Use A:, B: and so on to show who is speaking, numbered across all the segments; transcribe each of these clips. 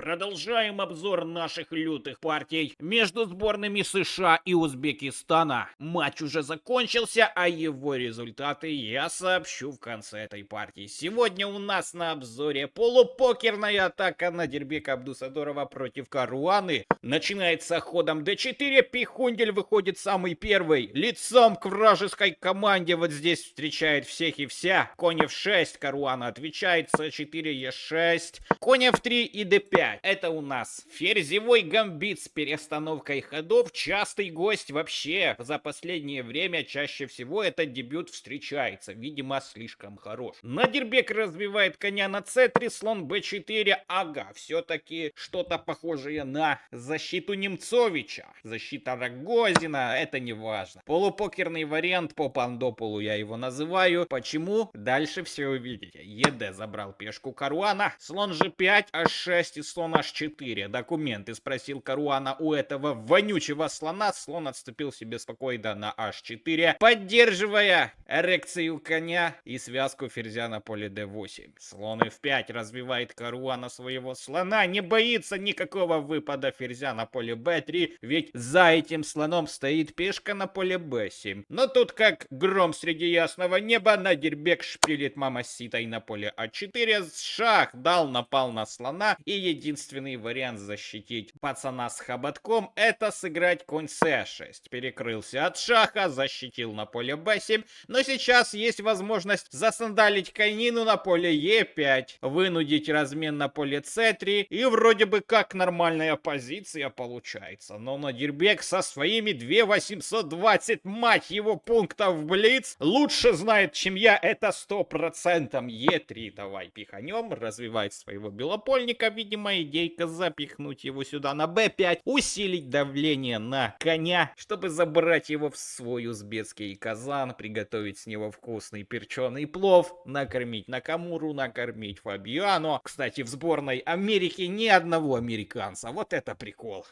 A: Продолжаем обзор наших лютых партий между сборными США и Узбекистана. Матч уже закончился, а его результаты я сообщу в конце этой партии. Сегодня у нас на обзоре полупокерная атака Надирбека Абдусадорова против Каруаны. Начинается ходом d4, Пихундель выходит самый первый. Лицом к вражеской команде вот здесь встречает всех и вся. Конь f6, Каруана отвечает, c4, e6, конь f3 и d5. Это у нас ферзевой гамбит с перестановкой ходов. Частый гость вообще за последнее время, чаще всего этот дебют встречается. Видимо, слишком хорош. Надирбек развивает коня на c3, слон b4. Ага, все-таки что-то похожее на защиту Немцовича. Защита Рогозина, это не важно. Полупокерный вариант по Пандополу я его называю. Почему? Дальше все увидите. ЕД забрал пешку Каруана. Слон g5, h6 и слон h4. Документы спросил Каруана у этого вонючего слона. Слон отступил себе спокойно на h4, поддерживая эрекцию коня и связку ферзя на поле d8. Слон f5 развивает Каруана своего слона. Не боится никакого выпада ферзя на поле b3, ведь за этим слоном стоит пешка на поле b7. Но тут как гром среди ясного неба, Надирбек шпилит мамаситой на поле а4. Шах дал, напал на слона, и единственный вариант защитить пацана с хоботком — это сыграть конь c6. Перекрылся от шаха, защитил на поле b7, но сейчас есть возможность засандалить конину на поле e5, вынудить размен на поле c3, и вроде бы как нормальная позиция получается. Но Надирбек со своими 2820, мать его, пунктов в блиц лучше знает, чем я, это 100%. e3 давай пиханем, развивает своего белопольника. Видимо, идейка запихнуть его сюда на b5, усилить давление на коня, чтобы забрать его в свой узбекский казан, приготовить с него вкусный перченый плов, накормить Накамуру, накормить Фабиано. Кстати, в сборной Америки ни одного американца. Вот это прикол.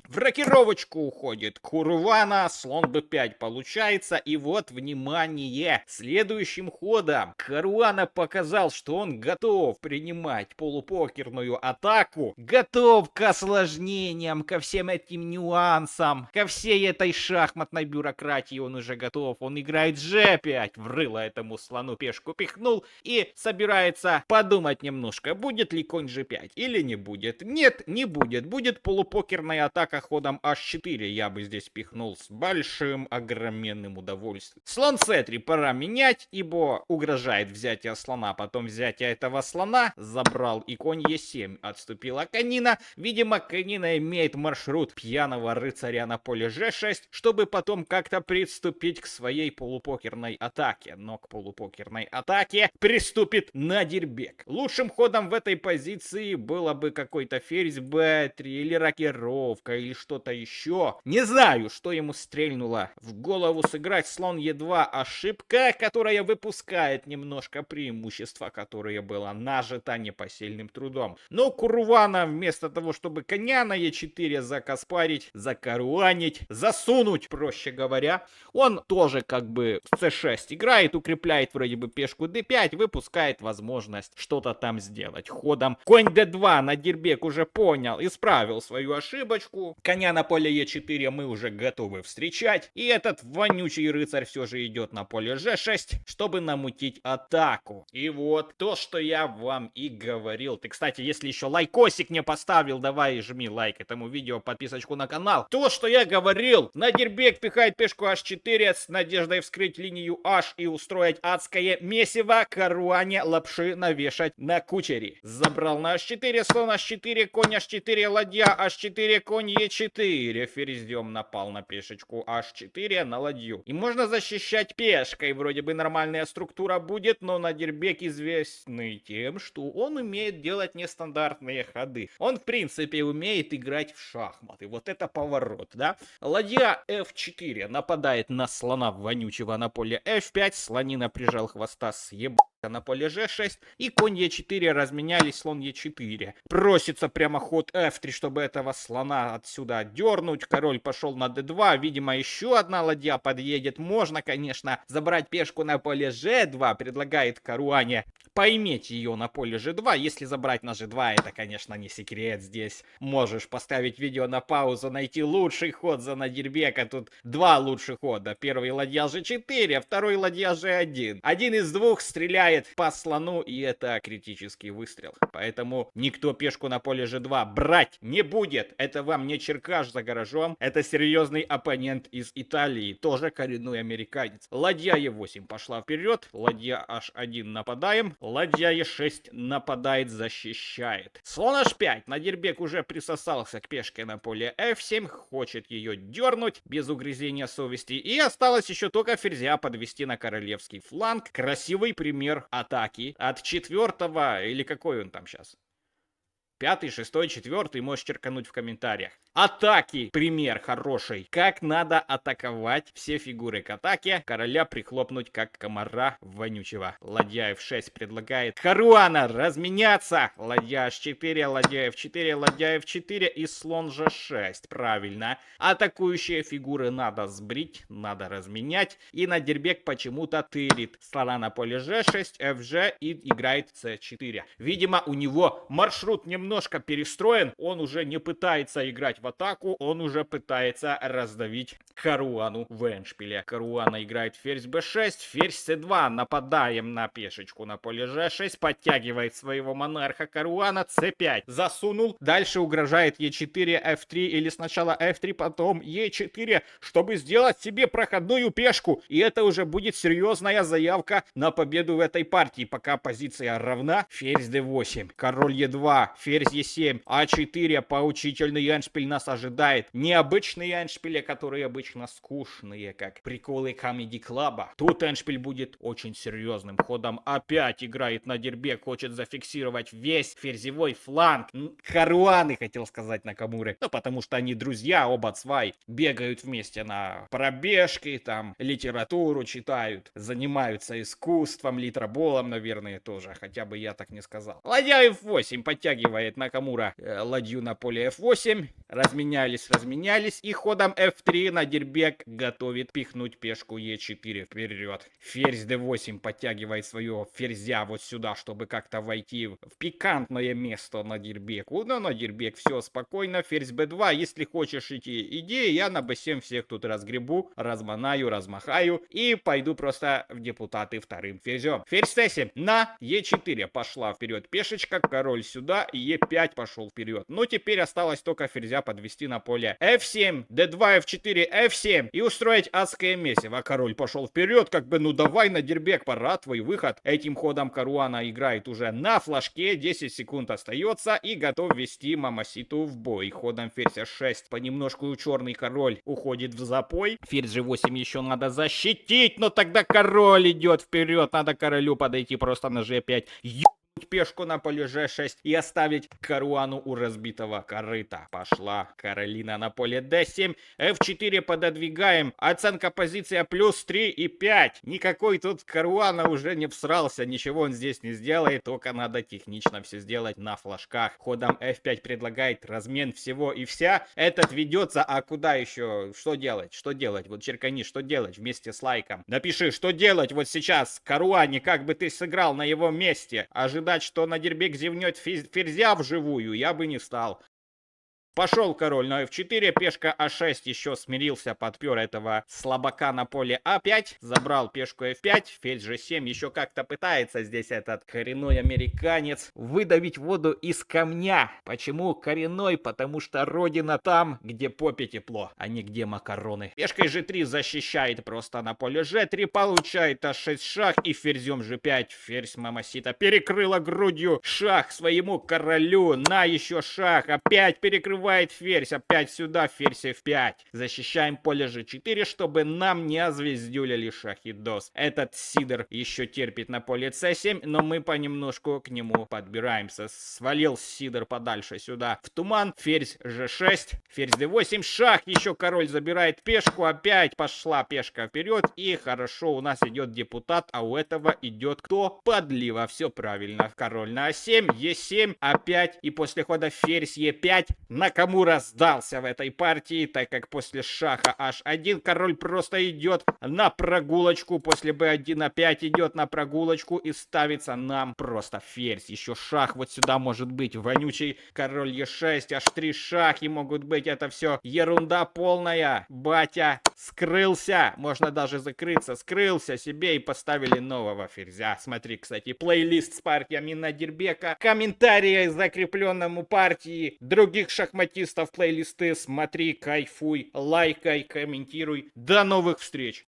A: В рокировочку уходит Каруана, слон b5 получается, и вот, внимание, следующим ходом Каруана показал, что он готов принимать полупокерную атаку, готов к осложнениям, ко всем этим нюансам, ко всей этой шахматной бюрократии он уже готов. Он играет g5, в рыло этому слону пешку пихнул и собирается подумать немножко, будет ли конь g5 или не будет. Нет, не будет, будет полупокерная атака ходом h4, я бы здесь пихнул с большим огроменным удовольствием. Слон c3 пора менять, ибо угрожает взятие слона, потом взятие этого слона. Забрал и конь e7, отступила конина. Видимо, конина имеет маршрут пьяного рыцаря на поле g6, чтобы потом как-то приступить к своей полупокерной атаке. Но к полупокерной атаке приступит Надирбек. Лучшим ходом в этой позиции было бы какой-то ферзь b3 или рокировка, или что-то еще. Не знаю, что ему стрельнуло в голову сыграть. Слон e2, ошибка, которая выпускает немножко преимущества, которое было нажито непосильным трудом. Но Каруана вместо того, чтобы коня на e4 закаспарить, закаруанить, засунуть, проще говоря, он тоже как бы в c6 играет, укрепляет вроде бы пешку d5, выпускает возможность что-то там сделать. Ходом конь d2 Надирбек уже понял, исправил свою ошибочку. Коня на поле e4 мы уже готовы встречать. И этот вонючий рыцарь все же идет на поле g6, чтобы намутить атаку. И вот то, что я вам и говорил. Ты, кстати, если еще лайкосик не поставил, давай жми лайк этому видео, подписочку на канал. То, что я говорил. Надирбек пихает пешку h4 с надеждой вскрыть линию h и устроить адское месиво. Каруане лапши навешать на кучере. Забрал на h4, слон h4, конь h4, ладья h4, конь e4. Ферзем напал на пешечку h4 на ладью. И можно защищать пешкой. Вроде бы нормальная структура будет, но Надирбек известный тем, что он умеет делать нестандартные ходы. Он, в принципе, умеет играть в шахматы. Вот это поворот, да? Ладья f4 нападает на слона вонючего на поле f5. Слонина прижал хвоста с на поле g6, и конь e4 разменялись, слон e4. Просится прямо ход f3, чтобы этого слона отсюда дернуть. Король пошел на d2, видимо, еще одна ладья подъедет. Можно, конечно, забрать пешку на поле g2, предлагает Каруане поиметь ее на поле g2. Если забрать на g2, это, конечно, не секрет. Здесь можешь поставить видео на паузу, найти лучший ход за Надирбека. Тут два лучших хода. Первый ладья g4, а второй ладья g1. Один из двух стреляет по слону, и это критический выстрел. Поэтому никто пешку на поле g2 брать не будет. Это вам не Черкаш за гаражом. Это серьезный оппонент из Италии. Тоже коренной американец. Ладья e8 пошла вперед. Ладья h1 нападаем. Ладья e6 нападает, защищает. Слон h5. Надирбек уже присосался к пешке на поле f7. Хочет ее дернуть без угрызения совести. И осталось еще только ферзя подвести на королевский фланг. Красивый пример атаки от четвертого, или какой он там сейчас? Пятый, шестой, четвертый, можешь черкануть в комментариях. Атаки. Пример хороший. Как надо атаковать все фигуры к атаке. Короля прихлопнуть как комара вонючего. Ладья f6 предлагает Каруана разменяться. Ладья h4, ладья f4, ладья f4 и слон g6. Правильно. Атакующие фигуры надо сбрить, надо разменять. И Надирбек почему-то тырит слона на поле g6, fg и играет c4. Видимо, у него маршрут немножко перестроен. Он уже не пытается играть в атаку, он уже пытается раздавить Каруану в эндшпиле. Каруана играет ферзь b6, ферзь c2. Нападаем на пешечку на поле g6. Подтягивает своего монарха Каруана. c5. Засунул. Дальше угрожает e4, f3 или сначала f3, потом e4, чтобы сделать себе проходную пешку. И это уже будет серьезная заявка на победу в этой партии. Пока позиция равна. Ферзь d8, король e2, ферзь e7, a4. Поучительный эндшпиль нас ожидает. Необычные эндшпили, которые обычно скучные, как приколы Comedy Club. Тут эндшпиль будет очень серьезным ходом. Опять играет Надирбек, хочет зафиксировать весь ферзевой фланг. Каруаны, хотел сказать Накамуры. Ну, потому что они друзья, оба цвай. Бегают вместе на пробежки, там, литературу читают, занимаются искусством, литроболом, наверное, тоже. Хотя бы я так не сказал. Ладья f8 подтягивает Накамура ладью на поле f8. Разменялись. И ходом f3 Надирбек готовит пихнуть пешку e4 вперед. Ферзь d8 подтягивает своего ферзя вот сюда, чтобы как-то войти в пикантное место Надирбеку. Но Надирбек все спокойно. Ферзь b2. Если хочешь идти, иди. Я на b7 всех тут разгребу, разманаю, размахаю и пойду просто в депутаты вторым ферзем. Ферзь c7 на e4 пошла вперед пешечка. Король сюда. e5 пошел вперед. Но теперь осталось только ферзя подвести на поле f7, d2, f4, f7 и устроить адское месиво. Король пошел вперед, как бы, ну давай, Надирбек, пора, твой выход. Этим ходом Каруана играет уже на флажке, 10 секунд остается и готов вести Мамаситу в бой. Ходом ферзь h6, понемножку черный король уходит в запой. Ферзь g8 еще надо защитить, но тогда король идет вперед, надо королю подойти просто на g5. Пешку на поле g6 и оставить Каруану у разбитого корыта. Пошла Каролина на поле d7. f4 пододвигаем. Оценка позиция +3 и 5. Никакой тут Каруана уже не всрался. Ничего он здесь не сделает. Только надо технично все сделать на флажках. Ходом f5 предлагает размен всего и вся. Этот ведется. А куда еще? Что делать? Что делать? Вот черкани, что делать вместе с лайком. Напиши, что делать вот сейчас Каруане. Как бы ты сыграл на его месте. Ожидать, что Надирбек зевнет ферзя вживую, я бы не стал. Пошел король на f4, пешка a6 еще смирился, подпер этого слабака на поле a5, забрал пешку f5, ферзь g7, еще как-то пытается здесь этот коренной американец выдавить воду из камня. Почему коренной? Потому что родина там, где попе тепло, а не где макароны. Пешкой g3 защищает просто на поле g3, получает a6 шах и ферзем g5, ферзь Мамасита перекрыла грудью шах своему королю, на еще шах, опять перекрывает Давай, ферзь, опять сюда, ферзь f5. Защищаем поле g4, чтобы нам не озвездюлили шах и доз. Этот Сидор еще терпит на поле c7, но мы понемножку к нему подбираемся. Свалил Сидор подальше сюда в туман. Ферзь g6, ферзь d8, шах, еще король забирает пешку, опять пошла пешка вперед, и хорошо, у нас идет депутат, а у этого идет кто? Подлива, все правильно. Король на a7, e7, опять, и после хода ферзь e5 Накамура сдался в этой партии, так как после шаха h1 король просто идет на прогулочку, после b1 опять идет на прогулочку и ставится нам просто ферзь. Еще шах вот сюда может быть, вонючий король e6, h3 шахи могут быть, это все ерунда полная. Батя скрылся, можно даже закрыться, скрылся себе и поставили нового ферзя. Смотри, кстати, плейлист с партиями Надирбека, комментарии закрепленному партии других шахматистов, плейлисты, смотри, кайфуй, лайкай, комментируй. До новых встреч!